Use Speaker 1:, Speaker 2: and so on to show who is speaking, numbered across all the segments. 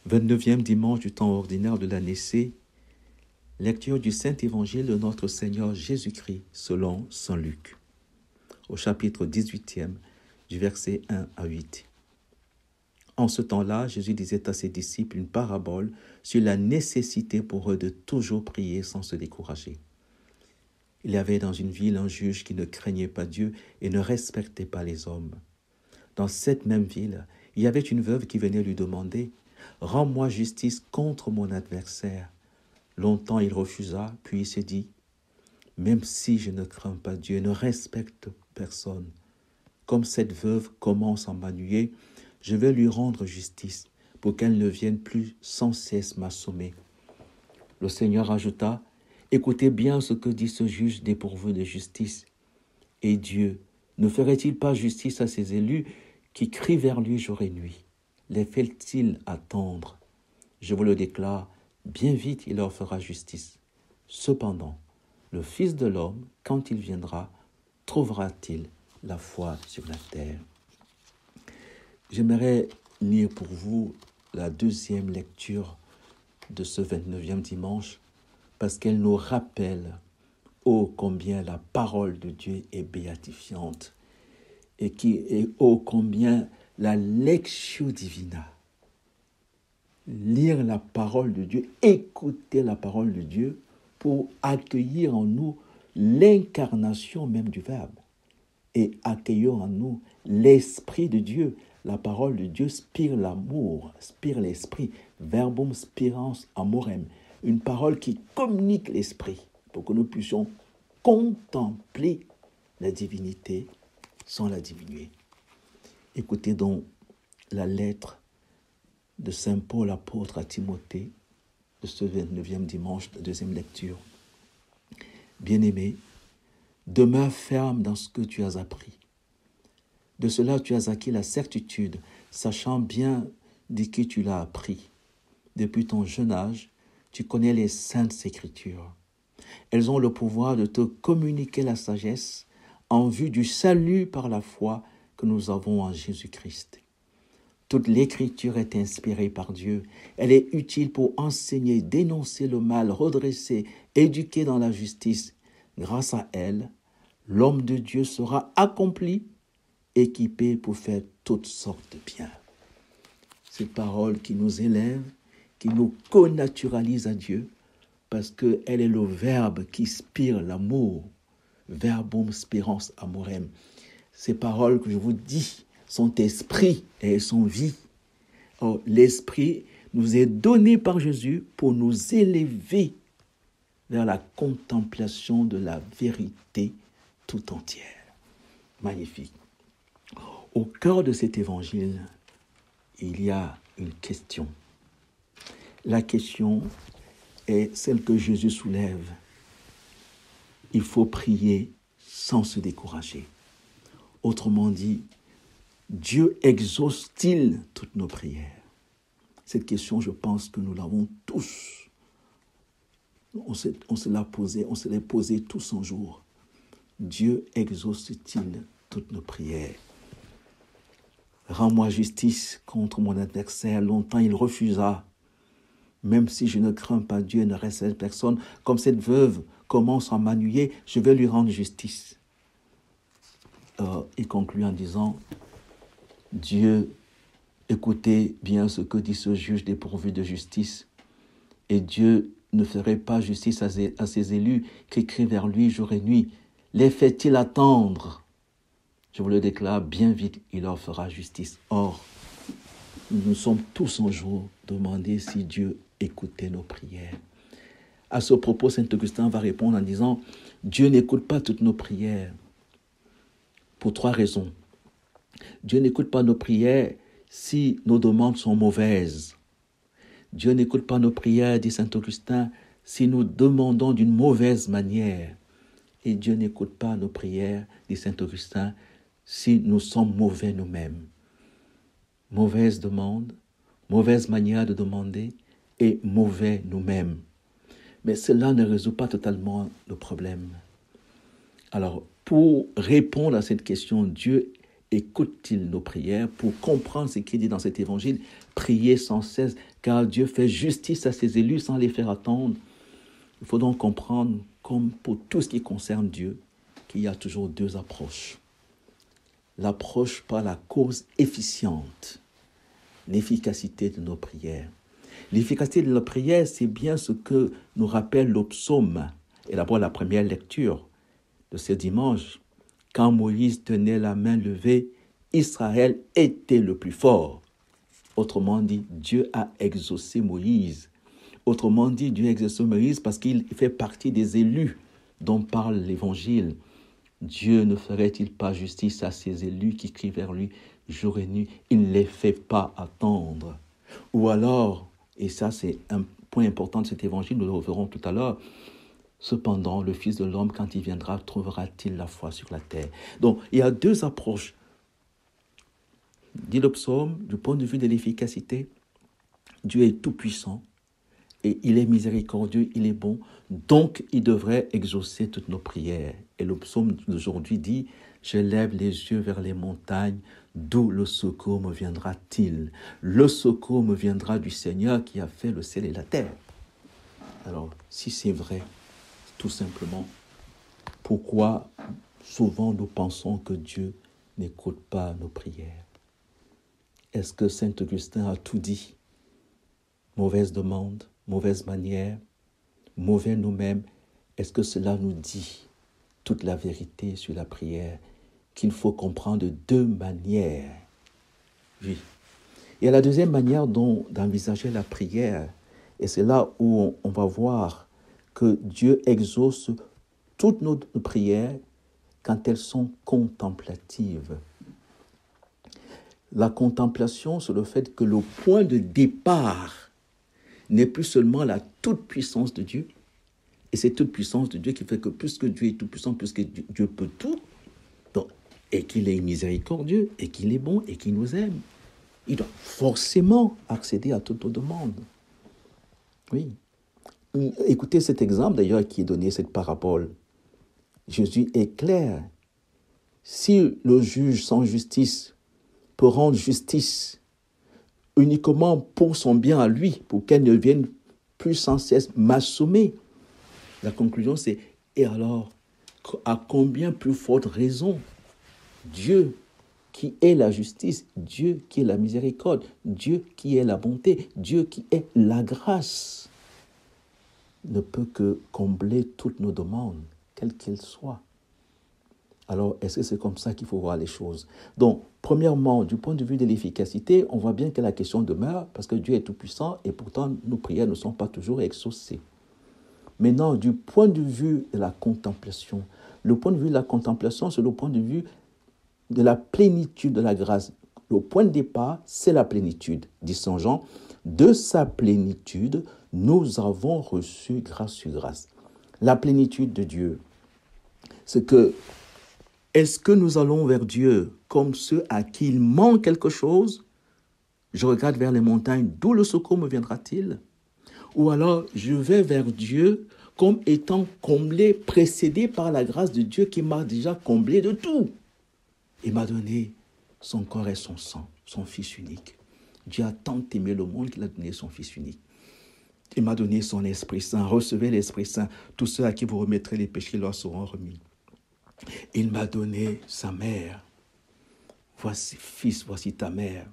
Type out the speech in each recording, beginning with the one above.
Speaker 1: 29e dimanche du temps ordinaire de l'année C, lecture du Saint-Évangile de notre Seigneur Jésus-Christ selon Saint Luc, au chapitre 18e, du verset 1 à 8. En ce temps-là, Jésus disait à ses disciples une parabole sur la nécessité pour eux de toujours prier sans se décourager. Il y avait dans une ville un juge qui ne craignait pas Dieu et ne respectait pas les hommes. Dans cette même ville, il y avait une veuve qui venait lui demander « Rends-moi justice contre mon adversaire ». Longtemps il refusa, puis il se dit « Même si je ne crains pas Dieu et ne respecte personne, comme cette veuve commence à m'ennuyer, je vais lui rendre justice pour qu'elle ne vienne plus sans cesse m'assommer. » Le Seigneur ajouta « Écoutez bien ce que dit ce juge dépourvu de justice. Et Dieu ne ferait-il pas justice à ses élus qui crient vers lui jour et nuit? Les fait-il attendre? Je vous le déclare, bien vite il leur fera justice. Cependant, le Fils de l'homme, quand il viendra, trouvera-t-il la foi sur la terre? » J'aimerais lire pour vous la deuxième lecture de ce 29e dimanche, parce qu'elle nous rappelle ô combien la parole de Dieu est béatifiante et ô combien la lectio divina, lire la parole de Dieu, écouter la parole de Dieu pour accueillir en nous l'incarnation même du Verbe et accueillir en nous l'Esprit de Dieu. La parole de Dieu spire l'amour, spire l'esprit, verbum spirans amorem, une parole qui communique l'esprit pour que nous puissions contempler la divinité sans la diminuer. Écoutez donc la lettre de Saint Paul apôtre à Timothée de ce 29e dimanche de deuxième lecture. Bien-aimé, demeure ferme dans ce que tu as appris. De cela, tu as acquis la certitude, sachant bien de qui tu l'as appris. Depuis ton jeune âge, tu connais les saintes écritures. Elles ont le pouvoir de te communiquer la sagesse en vue du salut par la foi que nous avons en Jésus-Christ. Toute l'écriture est inspirée par Dieu. Elle est utile pour enseigner, dénoncer le mal, redresser, éduquer dans la justice. Grâce à elle, l'homme de Dieu sera accompli, équipé pour faire toutes sortes de bien. Cette parole qui nous élève, qui nous connaturalise à Dieu, parce qu'elle est le Verbe qui spire l'amour, verbum spirans amorem. Ces paroles que je vous dis sont esprit et elles sont vie. Or, l'esprit nous est donné par Jésus pour nous élever vers la contemplation de la vérité tout entière. Magnifique. Au cœur de cet évangile, il y a une question. La question est celle que Jésus soulève. Il faut prier sans se décourager. Autrement dit, Dieu exauce-t-il toutes nos prières? Cette question, je pense que nous l'avons tous. On se l'est posée tous un jour. Dieu exauce-t-il toutes nos prières? Rends-moi justice contre mon adversaire. Longtemps il refusa. Même si je ne crains pas Dieu et ne respecte personne, comme cette veuve commence à m'ennuyer, je vais lui rendre justice. Il conclut en disant, Dieu, écoutez bien ce que dit ce juge dépourvu de justice, et Dieu ne ferait pas justice à ses élus qui crient vers lui jour et nuit. Les fait-il attendre? Je vous le déclare, bien vite, il leur fera justice. Or, nous nous sommes tous un jour demandé si Dieu écoutait nos prières. À ce propos, saint Augustin va répondre en disant « Dieu n'écoute pas toutes nos prières pour 3 raisons. Dieu n'écoute pas nos prières si nos demandes sont mauvaises. Dieu n'écoute pas nos prières, dit saint Augustin, si nous demandons d'une mauvaise manière. Et Dieu n'écoute pas nos prières, dit saint Augustin, si nous sommes mauvais nous-mêmes. » Mauvaise demande, mauvaise manière de demander et mauvais nous-mêmes. Mais cela ne résout pas totalement le problème. Alors, pour répondre à cette question, Dieu écoute-t-il nos prières? Pour comprendre ce qui est dit dans cet évangile, priez sans cesse, car Dieu fait justice à ses élus sans les faire attendre. Il faut donc comprendre, comme pour tout ce qui concerne Dieu, qu'il y a toujours deux approches. L'approche par la cause efficiente, l'efficacité de nos prières. L'efficacité de nos prières, c'est bien ce que nous rappelle le psaume. Et d'abord la première lecture de ce dimanche. Quand Moïse tenait la main levée, Israël était le plus fort. Autrement dit, Dieu a exaucé Moïse. Autrement dit, Dieu a exaucé Moïse parce qu'il fait partie des élus dont parle l'Évangile. Dieu ne ferait-il pas justice à ses élus qui crient vers lui jour et nuit? Il ne les fait pas attendre. Ou alors, et ça c'est un point important de cet évangile, nous le reverrons tout à l'heure, cependant, le Fils de l'homme, quand il viendra, trouvera-t-il la foi sur la terre? Donc, il y a deux approches. Dit le psaume, du point de vue de l'efficacité, Dieu est tout-puissant et il est miséricordieux, il est bon, donc il devrait exaucer toutes nos prières. Et le psaume d'aujourd'hui dit, « Je lève les yeux vers les montagnes, d'où le secours me viendra-t-il? Le secours me viendra du Seigneur qui a fait le ciel et la terre. » Alors, si c'est vrai, tout simplement, pourquoi souvent nous pensons que Dieu n'écoute pas nos prières? Est-ce que Saint Augustin a tout dit? Mauvaise demande, mauvaise manière, mauvais nous-mêmes. Est-ce que cela nous dit toute la vérité sur la prière, qu'il faut comprendre de deux manières? Oui. Et la deuxième manière d'envisager la prière, et c'est là où on va voir que Dieu exauce toutes nos prières quand elles sont contemplatives. La contemplation, c'est le fait que le point de départ n'est plus seulement la toute-puissance de Dieu, et c'est toute-puissance de Dieu qui fait que puisque Dieu est tout-puissant, puisque Dieu peut tout, donc, et qu'il est miséricordieux, et qu'il est bon, et qu'il nous aime, il doit forcément accéder à toutes nos demandes. Oui. Écoutez cet exemple d'ailleurs qui est donné, cette parabole. Jésus est clair. Si le juge sans justice peut rendre justice uniquement pour son bien à lui, pour qu'elle ne vienne plus sans cesse m'assommer, la conclusion c'est, et alors, à combien plus forte raison Dieu qui est la justice, Dieu qui est la miséricorde, Dieu qui est la bonté, Dieu qui est la grâce, ne peut que combler toutes nos demandes, quelles qu'elles soient. Alors, est-ce que c'est comme ça qu'il faut voir les choses? Donc, premièrement, du point de vue de l'efficacité, on voit bien que la question demeure parce que Dieu est tout-puissant et pourtant nos prières ne sont pas toujours exaucées. Maintenant, du point de vue de la contemplation, le point de vue de la contemplation, c'est le point de vue de la plénitude de la grâce. Le point de départ, c'est la plénitude, dit Saint Jean. De sa plénitude, nous avons reçu grâce sur grâce. La plénitude de Dieu, c'est que, est-ce que nous allons vers Dieu comme ceux à qui il manque quelque chose? Je regarde vers les montagnes, d'où le secours me viendra-t-il? Ou alors, je vais vers Dieu comme étant comblé, précédé par la grâce de Dieu qui m'a déjà comblé de tout. Il m'a donné son corps et son sang, son Fils unique. Dieu a tant aimé le monde qu'il a donné son Fils unique. Il m'a donné son Esprit Saint. Recevez l'Esprit Saint. Tous ceux à qui vous remettrez les péchés leur seront remis. Il m'a donné sa mère. Voici, fils, voici ta mère.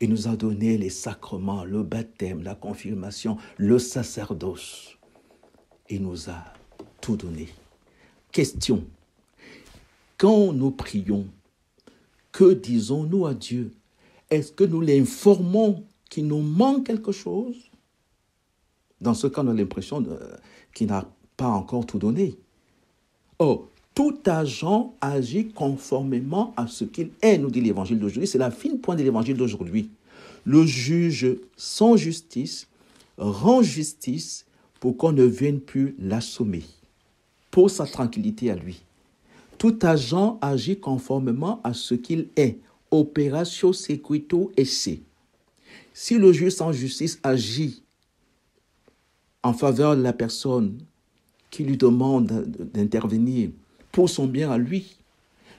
Speaker 1: Il nous a donné les sacrements, le baptême, la confirmation, le sacerdoce. Il nous a tout donné. Question. Quand nous prions, que disons-nous à Dieu? Est-ce que nous l'informons qu'il nous manque quelque chose? Dans ce cas, on a l'impression qu'il n'a pas encore tout donné. Or, tout agent agit conformément à ce qu'il est, nous dit l'évangile d'aujourd'hui. C'est la fine pointe de l'évangile d'aujourd'hui. Le juge sans justice rend justice pour qu'on ne vienne plus l'assommer, pour sa tranquillité à lui. Tout agent agit conformément à ce qu'il est. Operatio sequitur esse. Si le juge sans justice agit en faveur de la personne qui lui demande d'intervenir pour son bien à lui,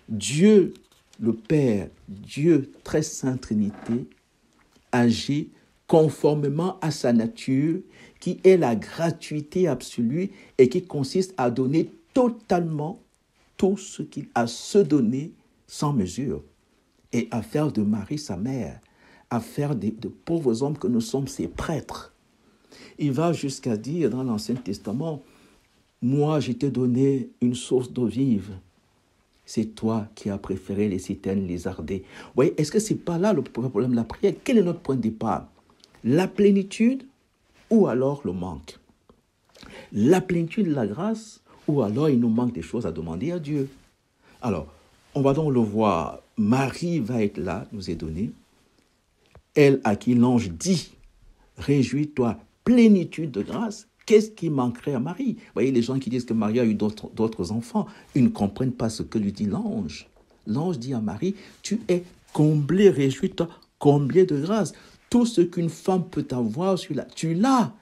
Speaker 1: Dieu le Père, Dieu, très saint Trinité, agit conformément à sa nature, qui est la gratuité absolue et qui consiste à donner totalement tout ce qu'il a se donner sans mesure, et à faire de Marie sa mère, à faire de pauvres hommes que nous sommes ses prêtres. Il va jusqu'à dire dans l'Ancien Testament, « Moi, je t'ai donné une source d'eau vive. C'est toi qui as préféré les citernes lézardées. » Vous voyez, est-ce que ce n'est pas là le problème de la prière? Quel est notre point de départ? La plénitude ou alors le manque? La plénitude de la grâce ou alors il nous manque des choses à demander à Dieu? Alors, on va donc le voir. Marie va être là, nous est donné. Elle à qui l'ange dit, « Réjouis-toi, plénitude de grâce. » Qu'est-ce qui manquerait à Marie? Vous voyez, les gens qui disent que Marie a eu d'autres enfants, ils ne comprennent pas ce que lui dit l'ange. L'ange dit à Marie, « Tu es comblée, réjouis-toi, comblée de grâce. » Tout ce qu'une femme peut avoir, tu l'as.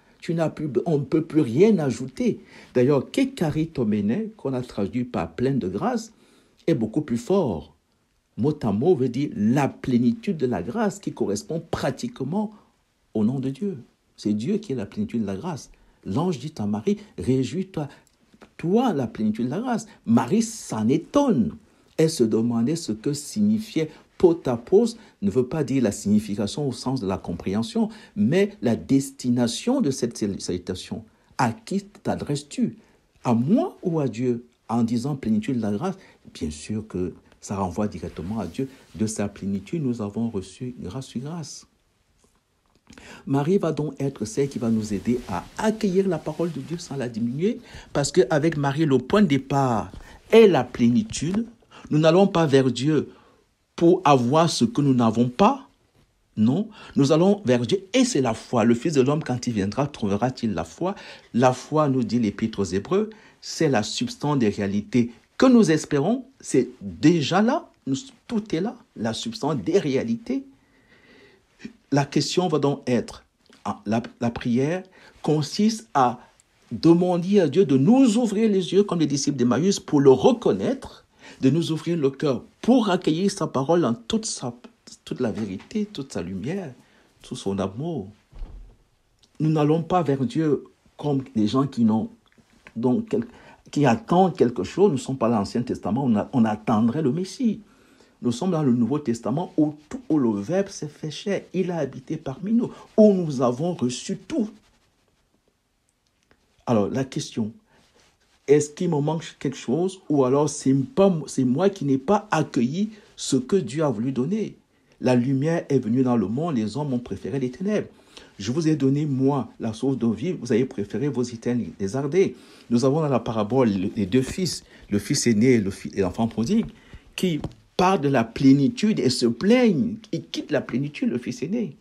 Speaker 1: On ne peut plus rien ajouter. D'ailleurs, kekaritomene, qu'on a traduit par pleine de grâce, est beaucoup plus fort. Mot à mot veut dire la plénitude de la grâce qui correspond pratiquement au nom de Dieu. C'est Dieu qui est la plénitude de la grâce. L'ange dit à Marie, réjouis-toi, toi la plénitude de la grâce. Marie s'en étonne. Elle se demandait ce que signifiait potapos, ne veut pas dire la signification au sens de la compréhension, mais la destination de cette salutation. À qui t'adresses-tu? À moi ou à Dieu? En disant plénitude de la grâce, bien sûr que ça renvoie directement à Dieu. De sa plénitude, nous avons reçu grâce sur grâce. Marie va donc être celle qui va nous aider à accueillir la parole de Dieu sans la diminuer, parce qu'avec Marie, le point de départ est la plénitude. Nous n'allons pas vers Dieu pour avoir ce que nous n'avons pas. Non, nous allons vers Dieu et c'est la foi. Le Fils de l'homme, quand il viendra, trouvera-t-il la foi? La foi, nous dit l'Épître aux Hébreux, c'est la substance des réalités que nous espérons. C'est déjà là, tout est là, la substance des réalités. La question va donc être, la prière consiste à demander à Dieu de nous ouvrir les yeux comme les disciples d'Emmaüs pour le reconnaître, de nous ouvrir le cœur pour accueillir sa parole en toute la vérité, toute sa lumière, tout son amour. Nous n'allons pas vers Dieu comme des gens qui attendent quelque chose. Nous ne sommes pas dans l'Ancien Testament, on attendrait le Messie. Nous sommes dans le Nouveau Testament où le Verbe s'est fait chair, il a habité parmi nous, où nous avons reçu tout. Alors la question, est-ce qu'il me manque quelque chose ou alors c'est moi qui n'ai pas accueilli ce que Dieu a voulu donner? La lumière est venue dans le monde, les hommes ont préféré les ténèbres. Je vous ai donné, moi, la source d'eau vive, vous avez préféré vos citernes lézardées. Nous avons dans la parabole les deux fils, le fils aîné et l'enfant prodigue, qui parlent de la plénitude et se plaignent. Il quitte la plénitude, le fils aîné.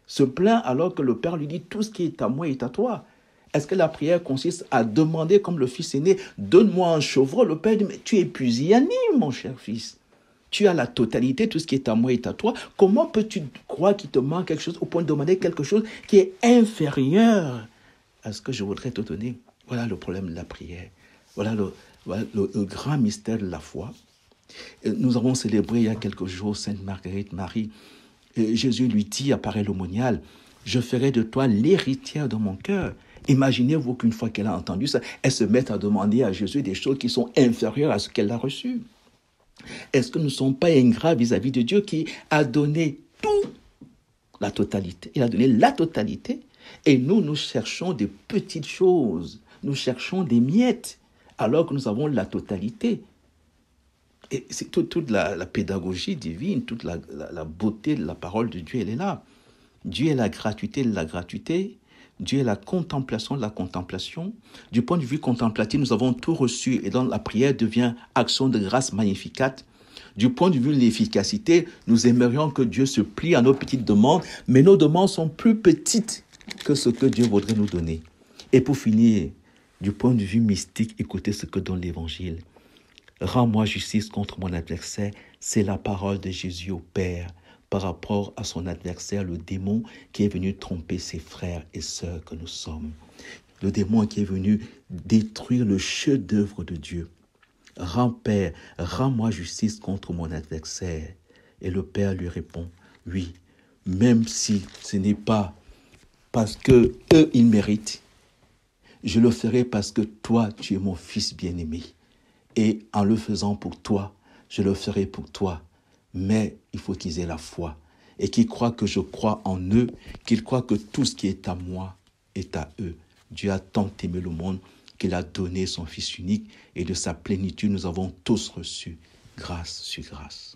Speaker 1: Se plaint alors que le père lui dit, tout ce qui est à moi est à toi. Est-ce que la prière consiste à demander comme le fils aîné, donne-moi un chevreau? Le père dit, mais tu es pusillanime, mon cher fils. Tu as la totalité, tout ce qui est à moi est à toi. Comment peux-tu croire qu'il te manque quelque chose au point de demander quelque chose qui est inférieur à ce que je voudrais te donner? Voilà le problème de la prière. Voilà le grand mystère de la foi. Nous avons célébré il y a quelques jours Sainte Marguerite Marie. Jésus lui dit, apparaît l'aumônial, je ferai de toi l'héritière de mon cœur. Imaginez-vous qu'une fois qu'elle a entendu ça, elle se met à demander à Jésus des choses qui sont inférieures à ce qu'elle a reçu. Est-ce que nous ne sommes pas ingrats vis-à-vis de Dieu qui a donné tout, la totalité? Il a donné la totalité et nous cherchons des petites choses, nous cherchons des miettes alors que nous avons la totalité. Et c'est toute la pédagogie divine, toute la beauté de la parole de Dieu, elle est là. Dieu est la gratuité de la gratuité. Dieu est la contemplation de la contemplation. Du point de vue contemplatif, nous avons tout reçu et donc la prière devient action de grâce magnificat. Du point de vue de l'efficacité, nous aimerions que Dieu se plie à nos petites demandes, mais nos demandes sont plus petites que ce que Dieu voudrait nous donner. Et pour finir, du point de vue mystique, écoutez ce que donne l'Évangile. Rends-moi justice contre mon adversaire, c'est la parole de Jésus au Père par rapport à son adversaire, le démon qui est venu tromper ses frères et sœurs que nous sommes. Le démon qui est venu détruire le chef-d'œuvre de Dieu. Père, rends-moi justice contre mon adversaire. Et le Père lui répond, oui, même si ce n'est pas parce que eux, ils méritent, je le ferai parce que toi, tu es mon fils bien-aimé. Et en le faisant pour toi, je le ferai pour toi. Mais il faut qu'ils aient la foi et qu'ils croient que je crois en eux, qu'ils croient que tout ce qui est à moi est à eux. Dieu a tant aimé le monde qu'il a donné son Fils unique et de sa plénitude, nous avons tous reçu grâce sur grâce.